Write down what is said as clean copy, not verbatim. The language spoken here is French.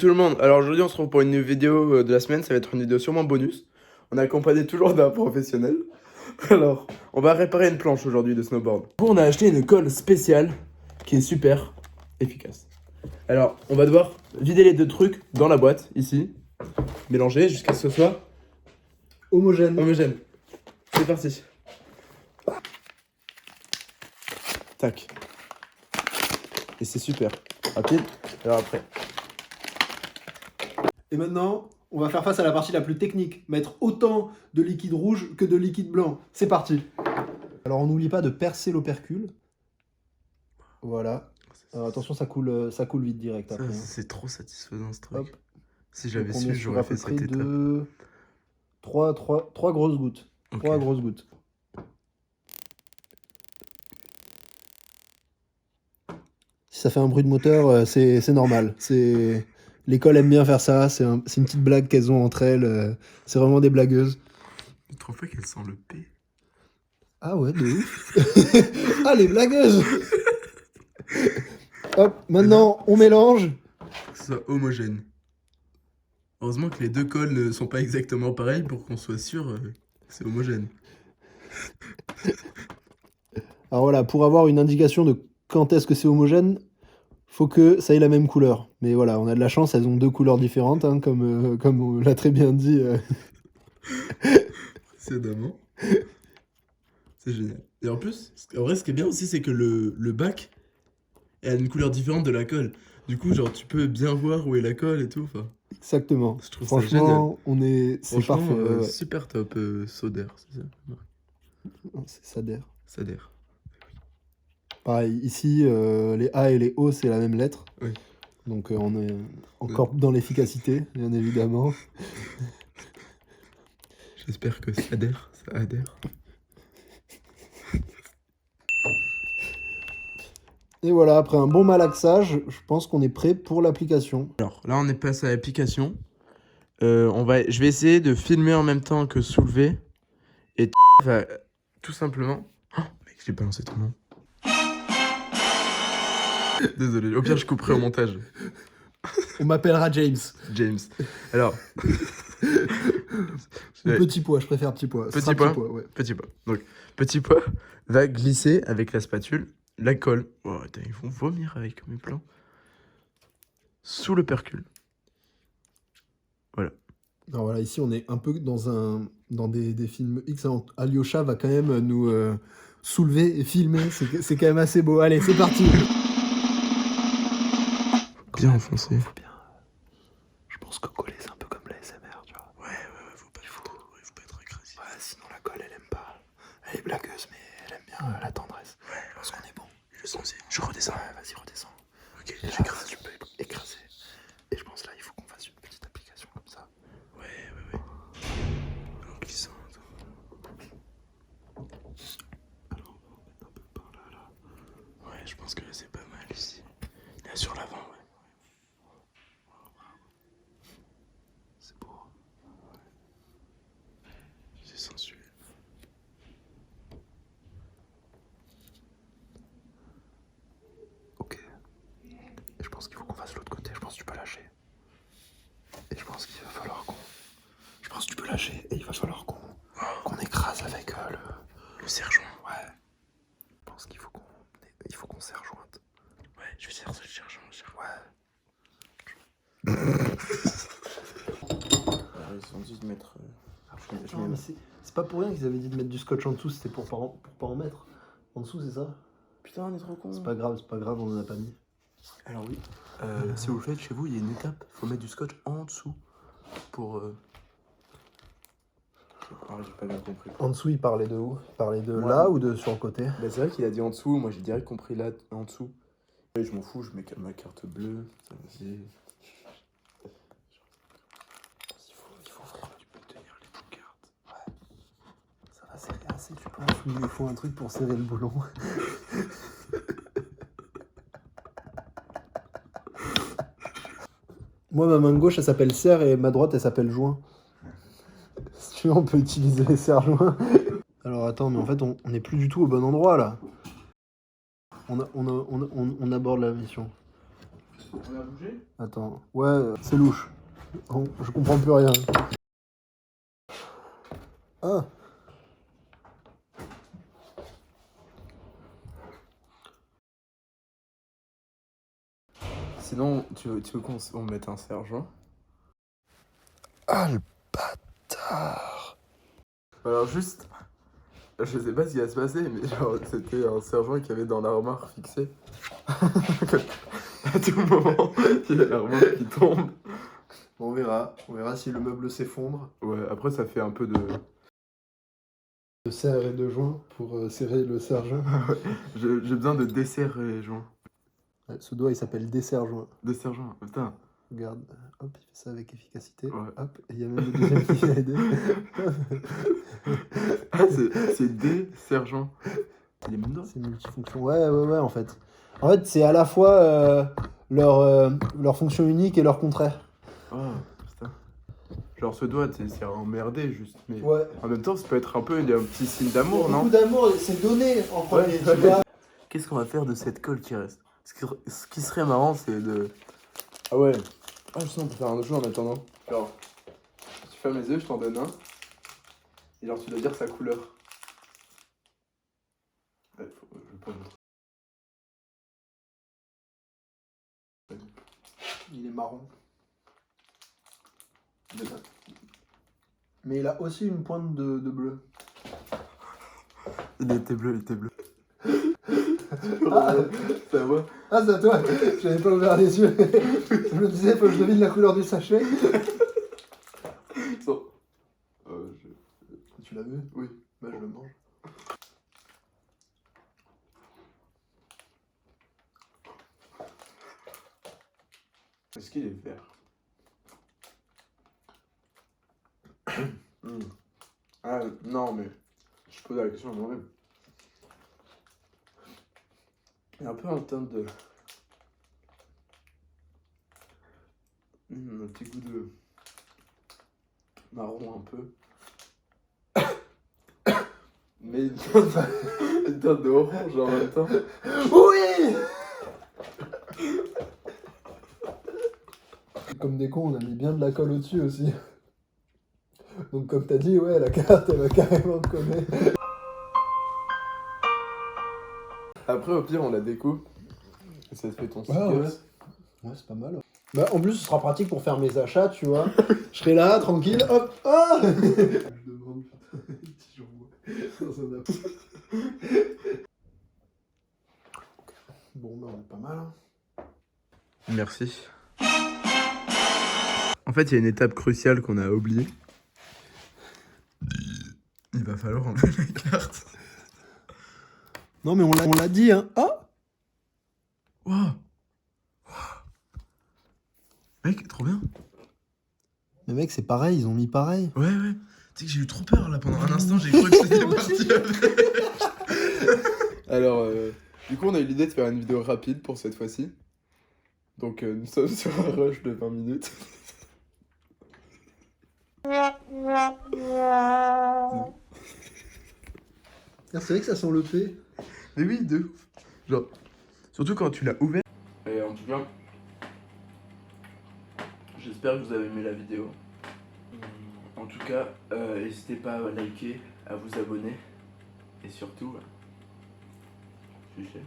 Tout le monde, alors aujourd'hui on se retrouve pour une nouvelle vidéo de la semaine, ça va être une vidéo sûrement bonus. On est accompagné toujours d'un professionnel. Alors, on va réparer une planche aujourd'hui de snowboard. On a acheté une colle spéciale qui est super efficace. Alors, on va devoir vider les deux trucs dans la boîte, ici. Mélanger jusqu'à ce que ce soit homogène. C'est parti. Tac. Et c'est super. Rapide. Alors après. Et maintenant, on va faire face à la partie la plus technique. Mettre autant de liquide rouge que de liquide blanc. C'est parti. Alors on n'oublie pas de percer l'opercule. Voilà. Alors, attention, ça coule vite direct après. C'est trop satisfaisant ce truc. Hop. Si j'avais Donc, on su, est sur j'aurais à peu fait près cette étape. de 3 grosses gouttes. Ok. 3 grosses gouttes. Si ça fait un bruit de moteur, c'est normal. L'école aime bien faire ça. C'est une petite blague qu'elles ont entre elles. C'est vraiment des blagueuses. Je trouve pas qu'elle sent le P. Ah ouais, de ouf. Ah, les blagueuses. Hop, maintenant, on mélange. Que ce soit homogène. Heureusement que les deux cols ne sont pas exactement pareils pour qu'on soit sûr que c'est homogène. Alors voilà, pour avoir une indication de quand est-ce que c'est homogène, faut que ça ait la même couleur. Mais voilà, on a de la chance, elles ont deux couleurs différentes, hein, comme on l'a très bien dit. Précédemment. C'est génial. Et en plus, en vrai, ce qui est bien aussi, c'est que le bac a une couleur différente de la colle. Du coup, genre, tu peux bien voir où est la colle et tout. Enfin, Exactement. je trouve ça génial. Franchement, c'est Franchement, parfait. Ouais, ouais. super top, Soder, c'est ça? Ouais. Non, c'est Sader. Soder. Pareil, ici, les A et les O, c'est la même lettre. Oui. Donc on est encore dans l'efficacité, bien évidemment. J'espère que ça adhère, ça adhère. Et voilà, après un bon malaxage, je pense qu'on est prêt pour l'application. Alors, là, on est passé à l'application. Je vais essayer de filmer en même temps que soulever. Et va tout simplement... Oh, mec, j'ai balancé ton nom. Désolé, au pire, je couperai au montage. On m'appellera James. James. Alors... Ou petit pois, je préfère petit pois. Petit pois. Ouais. Petit pois. Donc, petit pois va glisser avec la spatule la colle. Oh, attends, ils vont vomir avec mes plans. Sous le percule. Voilà. Alors voilà, ici on est un peu dans des films X. Alyosha va quand même nous soulever et filmer. C'est quand même assez beau. Allez, c'est parti. Bien enfoncé. Je pense que coller c'est un peu comme la SMR, tu vois. Ouais, faut pas être agressif. Ouais, sinon la colle elle aime pas. Elle est blagueuse, mais elle aime bien la tendresse. Je pense qu'on est bon. Je sens aussi. Je redescends. Ouais, vas-y, redescends. Ok, Et là, j'écrase. tu peux écraser. Et je pense là, il faut qu'on fasse une petite application comme ça. Ouais. En glissant. Alors, on va en mettre un peu par là. Ouais, je pense que là, c'est pas mal ici. Là, sur l'avant, ouais. C'est beau. C'est sensuel. Ok. Et je pense qu'il faut qu'on fasse l'autre côté. Je pense que tu peux lâcher. Et je pense qu'il va falloir qu'on... Je pense que tu peux lâcher. Et il va falloir qu'on écrase avec Le serre-joint. Ouais. Je pense qu'il faut qu'on serre jointe. Ouais, je vais serrer le serre-joint. Ouais. Ils ont dit de mettre... Non, mais c'est pas pour rien qu'ils avaient dit de mettre du scotch en dessous. C'était pour pas en mettre. En dessous, c'est ça? Putain, on est trop con. C'est pas grave, on en a pas mis. Alors oui, si vous le faites chez vous, il y a une étape. Faut mettre du scotch en dessous pour... j'ai pas bien compris. En dessous, il parlait de où? Il parlait de Ouais. là ou de sur le côté? Bah, c'est vrai qu'il a dit en dessous, moi j'ai direct compris là, en dessous. Et je m'en fous, je mets ma carte bleue. Ça, vas-y. Il faut ouvrir. Tu peux tenir les deux cartes. Ouais. Ça va serrer assez, tu penses? Oui, il faut un truc pour serrer le boulon. Moi, ma main gauche, elle s'appelle serre et ma droite, elle s'appelle joint. Si tu veux, on peut utiliser les serre-joints. Alors attends, mais en fait, on n'est plus du tout au bon endroit là. On aborde la mission. On a bougé? Attends, ouais, c'est louche. Bon, je comprends plus rien. Ah. Sinon, tu veux qu'on mette un sergent? Ah, le bâtard! Alors juste, je sais pas ce qui va se passer, mais genre, c'était un sergent qui avait dans l'armoire fixé. À tout moment, il y a l'armoire qui tombe. On verra si le meuble s'effondre. Ouais, après ça fait un peu De serre et de joint pour serrer le serre-joint. J'ai besoin de desserrer les joints. Ouais, ce doigt il s'appelle dessert-joint. Desserre-joint, putain. Regarde, hop, il fait ça avec efficacité. Ouais. Hop, et il y a même le deuxième qui vient aider. Ah, c'est desserre-joint. Il est même dedans. C'est multifonction. Ouais, en fait. En fait, c'est à la fois leur fonction unique et leur contraire. Oh, putain. Genre ce doigt, c'est emmerdé juste. Mais Ouais. en même temps, ça peut être un peu un petit signe d'amour, Beaucoup non? d'amour, c'est donné en premier. Ouais. Tu vois. Qu'est-ce qu'on va faire de cette colle qui reste? Ce qui serait marrant, c'est de... Ah ouais. Ah, je sais, on peut faire un jeu en attendant. Genre, tu fermes les yeux, je t'en donne un. Et genre, tu dois dire sa couleur. Ouais, je vais pas montrer. Il est marron. Mais il a aussi une pointe de bleu. Il était bleu, il était bleu. Ah, ça va? ah c'est à toi. J'avais pas ouvert les yeux. Je me disais, faut que je devine la couleur du sachet. Sans- Tu l'as vu? Oui. Bah je le mange. Est-ce qu'il est vert? Ah non, mais je pose la question à moi-même. Il y a un peu un teint de... un petit goût de marron un peu. Mais une teinte d'orange en même temps. Oui! Comme des cons, on a mis bien de la colle au-dessus aussi. Donc comme t'as dit, ouais, la carte, elle va carrément coller. Après, au pire, on la découpe. Et ça te fait ton sticker. Ouais, c'est pas mal. Bah, en plus, ce sera pratique pour faire mes achats, tu vois. Je serai là, tranquille, hop, ah. Je demande, putain, si j'en vois dans un appart. Bon, bah, on est pas mal. Hein. Merci. En fait, il y a une étape cruciale qu'on a oubliée. Il va falloir enlever la carte. Non, mais on l'a dit, hein. Ah! Wow. Mec, trop bien. Mais mec, c'est pareil, ils ont mis pareil. Ouais. Tu sais que j'ai eu trop peur là pendant un instant, j'ai cru que c'était parti après. Alors, du coup, on a eu l'idée de faire une vidéo rapide pour cette fois-ci. Donc, nous sommes sur un rush de 20 minutes. C'est vrai que ça sent le fait. Mais oui, de ouf. Genre, surtout quand tu l'as ouvert. Et en tout cas, j'espère que vous avez aimé la vidéo. En tout cas, n'hésitez pas à liker, à vous abonner. Et surtout, sucez.